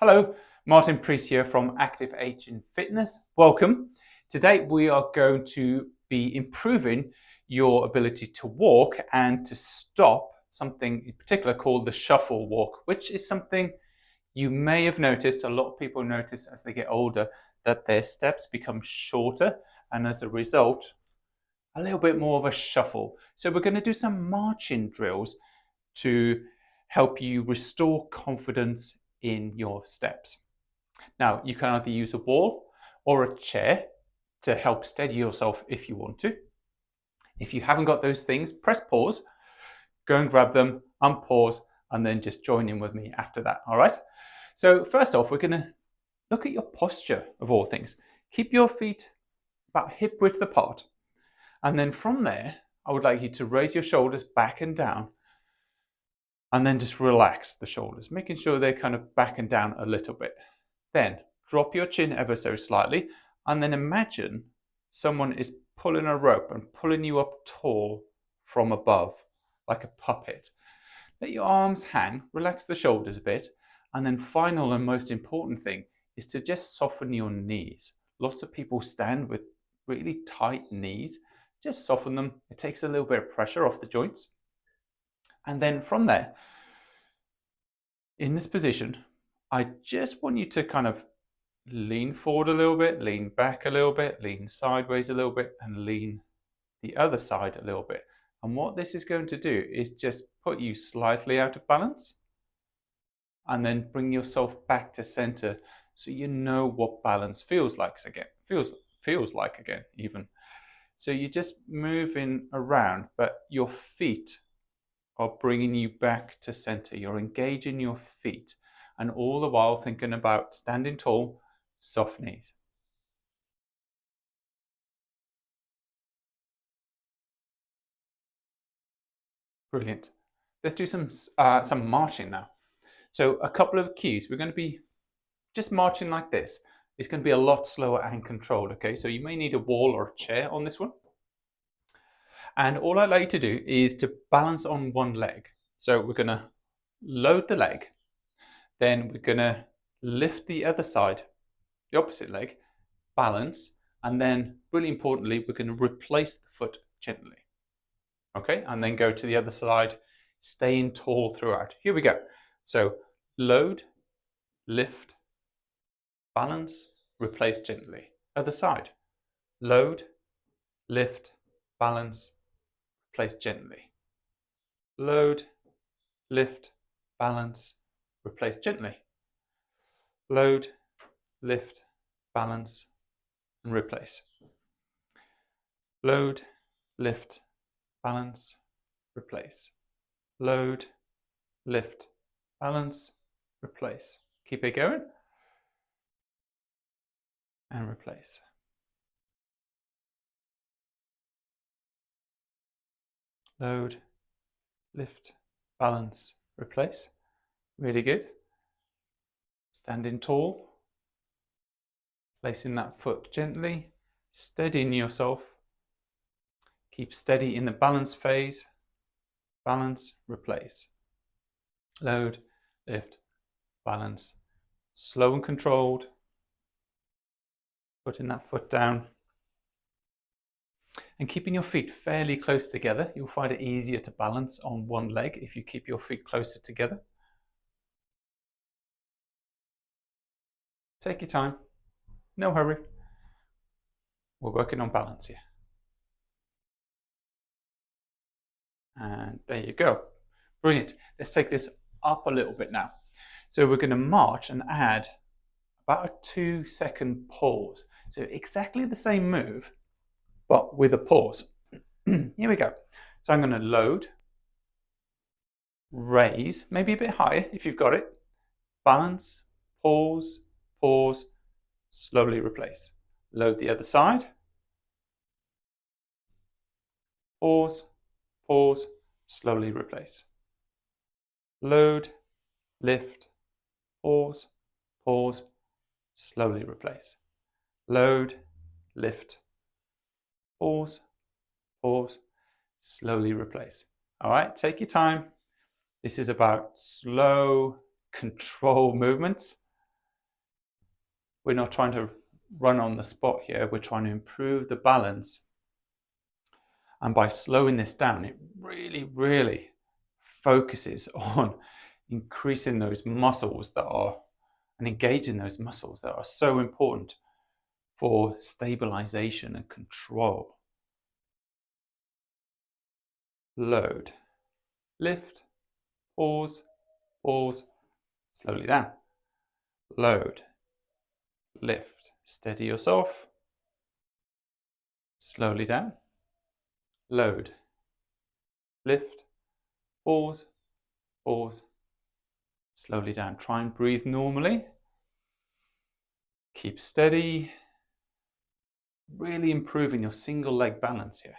Hello, Martin Priest here from Active Aging Fitness. Welcome. Today we are going to be improving your ability to walk and to stop something in particular called the shuffle walk, which is something you may have noticed. A lot of people notice as they get older that their steps become shorter and as a result, a little bit more of a shuffle. So we're going to do some marching drills to help you restore confidence in your steps. Now, you can either use a wall or a chair to help steady yourself if you want to. If you haven't got those things, press pause, go and grab them, unpause, and then just join in with me after that, all right? So first off, we're gonna look at your posture of all things. Keep your feet about hip width apart. And then from there, I would like you to raise your shoulders back and down and then just relax the shoulders, making sure they're kind of back and down a little bit. Then drop your chin ever so slightly, and then imagine someone is pulling a rope and pulling you up tall from above, like a puppet. Let your arms hang, relax the shoulders a bit, and then final and most important thing is to just soften your knees. Lots of people stand with really tight knees. Just soften them. It takes a little bit of pressure off the joints. And then from there, in this position, I just want you to kind of lean forward a little bit, lean back a little bit, lean sideways a little bit, and lean the other side a little bit. And what this is going to do is just put you slightly out of balance and then bring yourself back to center so you know what balance feels like again. Feels like again, even. So you're just moving around, but your feet are bringing you back to center. You're engaging your feet, and all the while thinking about standing tall, soft knees. Brilliant. Let's do some marching now. So a couple of cues. We're going to be just marching like this. It's going to be a lot slower and controlled. Okay, so you may need a wall or a chair on this one. And all I'd like you to do is to balance on one leg. So we're going to load the leg. Then we're going to lift the other side, the opposite leg, balance, and then really importantly, we're going to replace the foot gently. Okay, and then go to the other side, staying tall throughout. Here we go. So load, lift, balance, replace gently. Other side. Load, lift, balance, replace gently. Load, lift, balance, replace gently. Load, lift, balance, and replace. Load, lift, balance, replace. Load, lift, balance, replace. Keep it going. And replace. Load, lift, balance, replace. Really good. Standing tall. Placing that foot gently. Steadying yourself. Keep steady in the balance phase. Balance, replace. Load, lift, balance. Slow and controlled. Putting that foot down. And keeping your feet fairly close together. You'll find it easier to balance on one leg if you keep your feet closer together. Take your time. No hurry. We're working on balance here. And there you go. Brilliant. Let's take this up a little bit now. So we're going to march and add about a 2-second pause. So exactly the same move, but with a pause. Here we go. So I'm going to load, raise, maybe a bit higher if you've got it, balance, pause, pause, slowly replace. Load the other side, pause, pause, slowly replace. Load, lift, pause, pause, slowly replace. Load, lift, pause, pause, slowly replace. All right, take your time. This is about slow, controlled movements. We're not trying to run on the spot here. We're trying to improve the balance. And by slowing this down, it really, really focuses on increasing those muscles that are, and engaging those muscles that are so important for stabilization and control. Load, lift, pause, pause, slowly down. Load, lift, steady yourself, slowly down. Load, lift, pause, pause, slowly down. Try and breathe normally. Keep steady. Really improving your single leg balance here.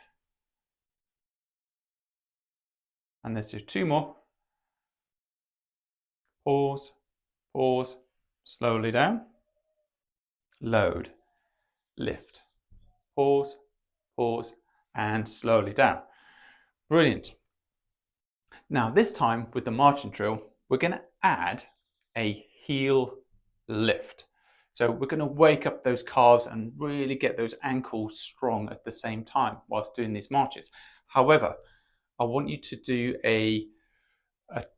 And let's do 2 more. Pause, pause, slowly down. Load, lift, pause, pause, and slowly down. Brilliant. Now this time with the marching drill, we're going to add a heel lift. So we're going to wake up those calves and really get those ankles strong at the same time whilst doing these marches. However, I want you to do a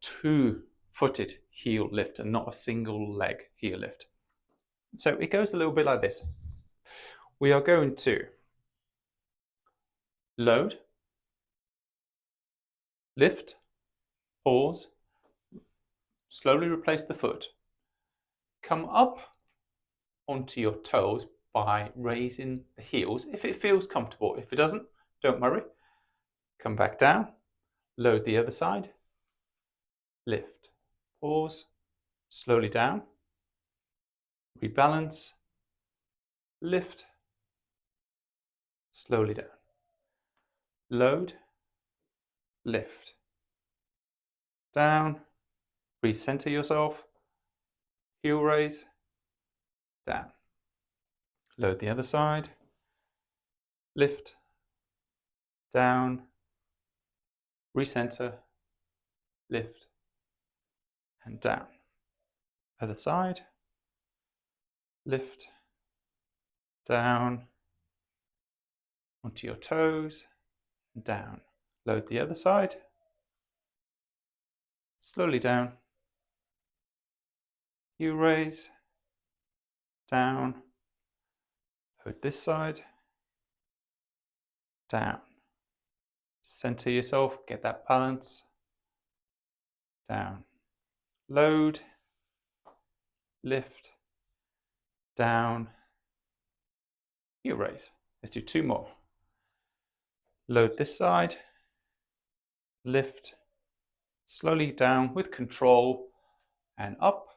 2-footed heel lift and not a single leg heel lift. So it goes a little bit like this. We are going to load, lift, pause, slowly replace the foot, come up onto your toes by raising the heels if it feels comfortable. If it doesn't, don't worry. Come back down, load the other side, lift, pause, slowly down, rebalance, lift, slowly down, load, lift, down, recenter yourself, heel raise, down, load the other side, lift, down, recenter, lift, and down. Other side, lift, down, onto your toes, down. Load the other side, slowly down, heel raise, down, load this side, down. Center yourself, get that balance, down. Load, lift, down, heel raise. Let's do 2 more. Load this side, lift, slowly down with control and up,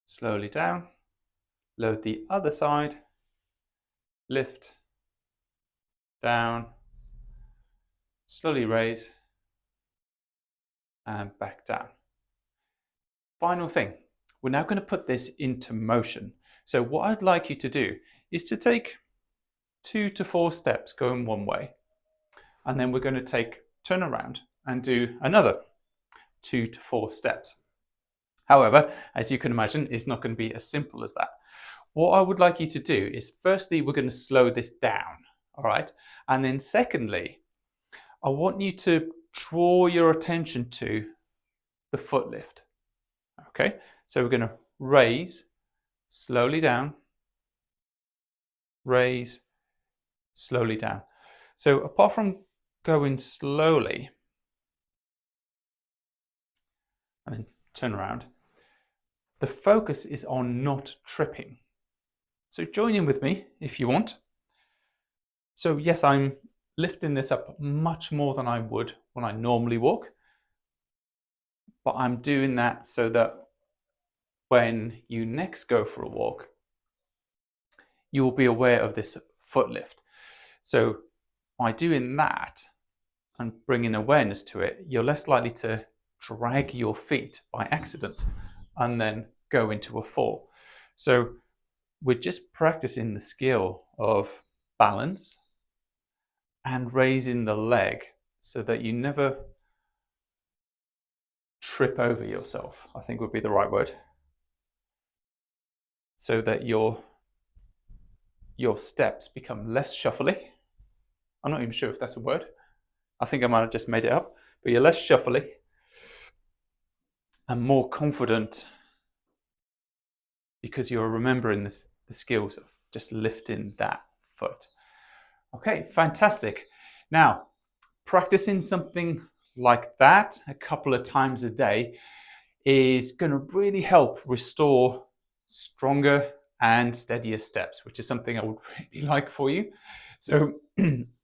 slowly down. Load the other side, lift, down, slowly raise, and back down. Final thing, we're now going to put this into motion. So what I'd like you to do is to take 2 to 4 steps going one way, and then we're going to turn around and do another 2 to 4 steps. However, as you can imagine, it's not going to be as simple as that. What I would like you to do is, firstly, we're going to slow this down, all right? And then secondly, I want you to draw your attention to the foot lift, okay? So we're going to raise, slowly down, raise, slowly down. So apart from going slowly, and then turn around, the focus is on not tripping. So join in with me if you want. So yes, I'm lifting this up much more than I would when I normally walk, but I'm doing that so that when you next go for a walk, you will be aware of this foot lift. So by doing that and bringing awareness to it, you're less likely to drag your feet by accident and then go into a fall. So we're just practicing the skill of balance and raising the leg so that you never trip over yourself, I think would be the right word. so that your steps become less shuffly. I'm not even sure if that's a word. I think I might have just made it up, but you're less shuffly and more confident because you're remembering the skills of just lifting that foot. Okay, fantastic. Now, practicing something like that a couple of times a day is going to really help restore stronger and steadier steps, which is something I would really like for you. So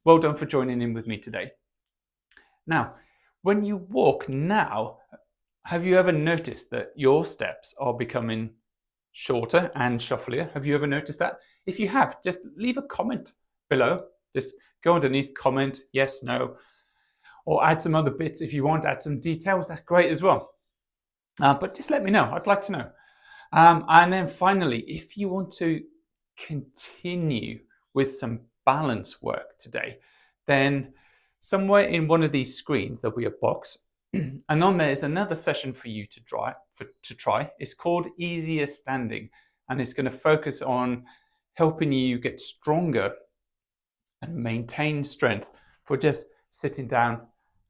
well done for joining in with me today. Now, when you walk now, have you ever noticed that your steps are becoming shorter and shufflier? Have you ever noticed that? If you have, just leave a comment below. Just go underneath, comment yes, no, or add some other bits if you want, add some details. That's great as well. But just let me know. I'd like to know. And then finally, if you want to continue with some balance work today, then somewhere in one of these screens there'll be a box, and on there is another session for you to try. It's called Easier Standing, and it's going to focus on helping you get stronger and maintain strength for just sitting down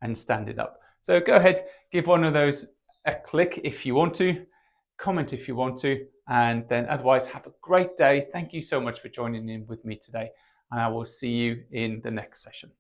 and standing up. So go ahead, give one of those a click if you want to, comment if you want to, and then otherwise have a great day. Thank you so much for joining in with me today, and I will see you in the next session.